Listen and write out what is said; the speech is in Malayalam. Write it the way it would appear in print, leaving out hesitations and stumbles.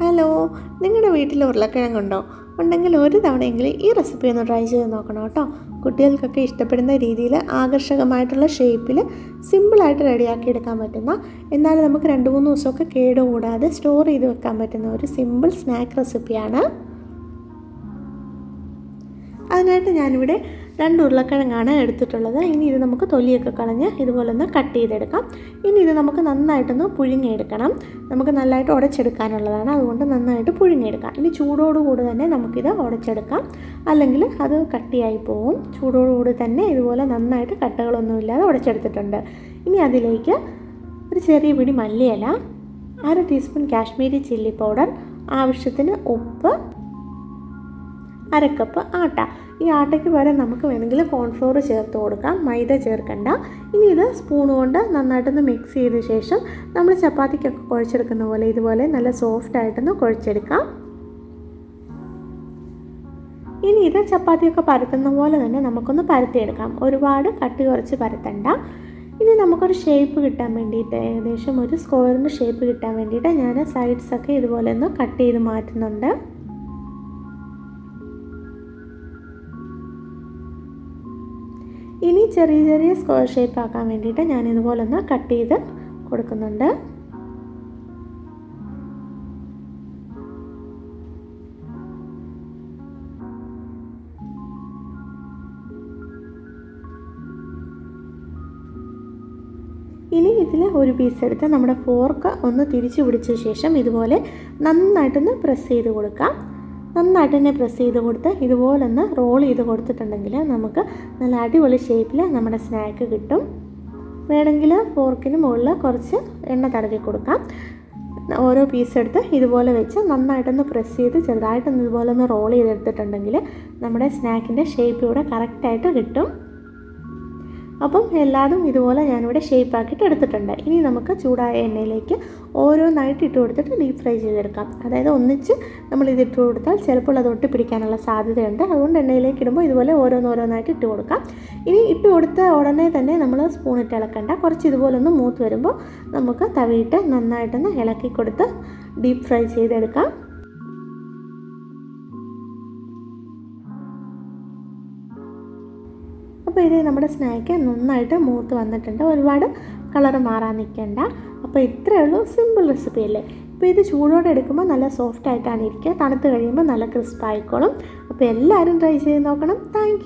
ഹലോ, നിങ്ങളുടെ വീട്ടിൽ ഉരുളക്കിഴങ്ങുണ്ടോ? ഉണ്ടെങ്കിൽ ഒരു തവണയെങ്കിലും ഈ റെസിപ്പി ഒന്ന് ട്രൈ ചെയ്ത് നോക്കണം കേട്ടോ. കുട്ടികൾക്കൊക്കെ ഇഷ്ടപ്പെടുന്ന രീതിയിൽ ആകർഷകമായിട്ടുള്ള ഷേപ്പിൽ സിമ്പിളായിട്ട് റെഡിയാക്കി എടുക്കാൻ പറ്റുന്ന, എന്നാൽ നമുക്ക് 2-3 ദിവസമൊക്കെ കേടുകൂടാതെ സ്റ്റോർ ചെയ്ത് വെക്കാൻ പറ്റുന്ന ഒരു സിമ്പിൾ സ്നാക്ക് റെസിപ്പിയാണ്. അതിനായിട്ട് ഞാനിവിടെ 2 ഉരുളക്കിഴങ്ങാണ് എടുത്തിട്ടുള്ളത്. ഇനി ഇത് നമുക്ക് തൊലിയൊക്കെ കളഞ്ഞ് ഇതുപോലെ ഒന്ന് കട്ട് ചെയ്തെടുക്കാം. ഇനി ഇത് നമുക്ക് നന്നായിട്ടൊന്ന് പുഴുങ്ങിയെടുക്കണം. നമുക്ക് നല്ലതായിട്ട് ഉടച്ചെടുക്കാനുള്ളതാണ്, അതുകൊണ്ട് നന്നായിട്ട് പുഴുങ്ങിയെടുക്കാം. ഇനി ചൂടോടുകൂടി തന്നെ നമുക്കിത് ഉടച്ചെടുക്കാം, അല്ലെങ്കിൽ അത് കട്ടിയായി പോവും. ചൂടോടുകൂടി തന്നെ ഇതുപോലെ നന്നായിട്ട് കട്ടകളൊന്നുമില്ലാതെ ഉടച്ചെടുത്തിട്ടുണ്ട്. ഇനി അതിലേക്ക് ഒരു ചെറിയ പിടി മല്ലിയില, 1/2 ടീസ്പൂൺ കാശ്മീരി ചില്ലി പൗഡർ, ആവശ്യത്തിന് ഉപ്പ്, 1/2 കപ്പ് ആട്ട. ഈ ആട്ടയ്ക്ക് പകരം നമുക്ക് വേണമെങ്കിൽ കോൺഫ്ലോർ ചേർത്ത് കൊടുക്കാം, മൈദ ചേർക്കണ്ട. ഇനി ഇത് സ്പൂൺ കൊണ്ട് നന്നായിട്ടൊന്ന് മിക്സ് ചെയ്ത ശേഷം നമ്മൾ ചപ്പാത്തിക്കൊക്കെ കുഴച്ചെടുക്കുന്ന പോലെ ഇതുപോലെ നല്ല സോഫ്റ്റായിട്ടൊന്ന് കുഴച്ചെടുക്കാം. ഇനി ഇത് ചപ്പാത്തിയൊക്കെ പരത്തുന്ന പോലെ തന്നെ നമുക്കൊന്ന് പരത്തിയെടുക്കാം. ഒരുപാട് കട്ടി കുറച്ച് പരത്തണ്ട. ഇനി നമുക്കൊരു ഷേപ്പ് കിട്ടാൻ വേണ്ടിയിട്ട്, ഏകദേശം ഒരു സ്ക്വയറിൻ്റെ ഷേപ്പ് കിട്ടാൻ വേണ്ടിയിട്ട് ഞാൻ സൈഡ്സൊക്കെ ഇതുപോലെ ഒന്ന് കട്ട് ചെയ്ത് മാറ്റുന്നുണ്ട്. ഇനി ചെറിയ ചെറിയ സ്ക്വയർ ഷേപ്പ് ആക്കാൻ വേണ്ടിയിട്ട് ഞാൻ ഇതുപോലെ ഒന്ന് കട്ട് ചെയ്ത് കൊടുക്കുന്നുണ്ട്. ഇനി ഇതിൽ ഒരു പീസ് എടുത്ത് നമ്മുടെ ഫോർക്ക് ഒന്ന് തിരിച്ചു പിടിച്ച ശേഷം ഇതുപോലെ നന്നായിട്ടൊന്ന് പ്രസ് ചെയ്ത് കൊടുക്കാം. നന്നായിട്ട് തന്നെ പ്രസ് ചെയ്ത് കൊടുത്ത് ഇതുപോലൊന്ന് റോൾ ചെയ്ത് കൊടുത്തിട്ടുണ്ടെങ്കിൽ നമുക്ക് നല്ല അടിപൊളി ഷേപ്പിൽ നമ്മുടെ സ്നാക്ക് കിട്ടും. വേണമെങ്കിൽ ഫോർക്കിന് മുകളിൽ കുറച്ച് എണ്ണ തടവി കൊടുക്കാം. ഓരോ പീസ് എടുത്ത് ഇതുപോലെ വെച്ച് നന്നായിട്ടൊന്ന് പ്രസ് ചെയ്ത് ചെറുതായിട്ടൊന്ന് ഇതുപോലെ ഒന്ന് റോൾ ചെയ്തെടുത്തിട്ടുണ്ടെങ്കിൽ നമ്മുടെ സ്നാക്കിൻ്റെ ഷേപ്പ് ഇവിടെ കറക്റ്റായിട്ട് കിട്ടും. അപ്പം എല്ലാതും ഇതുപോലെ ഞാനിവിടെ ഷേപ്പാക്കിയിട്ട് എടുത്തിട്ടുണ്ട്. ഇനി നമുക്ക് ചൂടായ എണ്ണയിലേക്ക് ഓരോന്നായിട്ട് ഇട്ട് കൊടുത്തിട്ട് ഡീപ്പ് ഫ്രൈ ചെയ്തെടുക്കാം. അതായത് ഒന്നിച്ച് നമ്മളിത് ഇട്ട് കൊടുത്താൽ ചിലപ്പോൾ അത് ഒട്ടിപ്പിടിക്കാനുള്ള സാധ്യതയുണ്ട്. അതുകൊണ്ട് എണ്ണയിലേക്ക് ഇടുമ്പോൾ ഇതുപോലെ ഓരോന്നായിട്ട് ഇട്ട് കൊടുക്കാം. ഇനി ഇട്ട് കൊടുത്ത ഉടനെ തന്നെ നമ്മൾ സ്പൂണിട്ട് ഇളക്കണ്ട. കുറച്ച് ഇതുപോലെ ഒന്ന് മൂത്ത് വരുമ്പോൾ നമുക്ക് തവിയിട്ട് നന്നായിട്ടൊന്ന് ഇളക്കി കൊടുത്ത് ഡീപ്പ് ഫ്രൈ ചെയ്തെടുക്കാം. അപ്പോൾ ഇത് നമ്മുടെ സ്നാക്ക് നന്നായിട്ട് മൂത്ത് വന്നിട്ടുണ്ട്. ഒരുപാട് കളർ മാറാൻ നിൽക്കേണ്ട. അപ്പോൾ ഇത്രയേ ഉള്ളൂ, സിമ്പിൾ റെസിപ്പി അല്ലേ. അപ്പോൾ ഇത് ചൂടോടെ എടുക്കുമ്പോൾ നല്ല സോഫ്റ്റ് ആയിട്ടാണ് ഇരിക്കുക. തണുത്ത് കഴിയുമ്പോൾ നല്ല ക്രിസ്പ് ആയിക്കോളും. അപ്പോൾ എല്ലാവരും ട്രൈ ചെയ്ത് നോക്കണം. താങ്ക്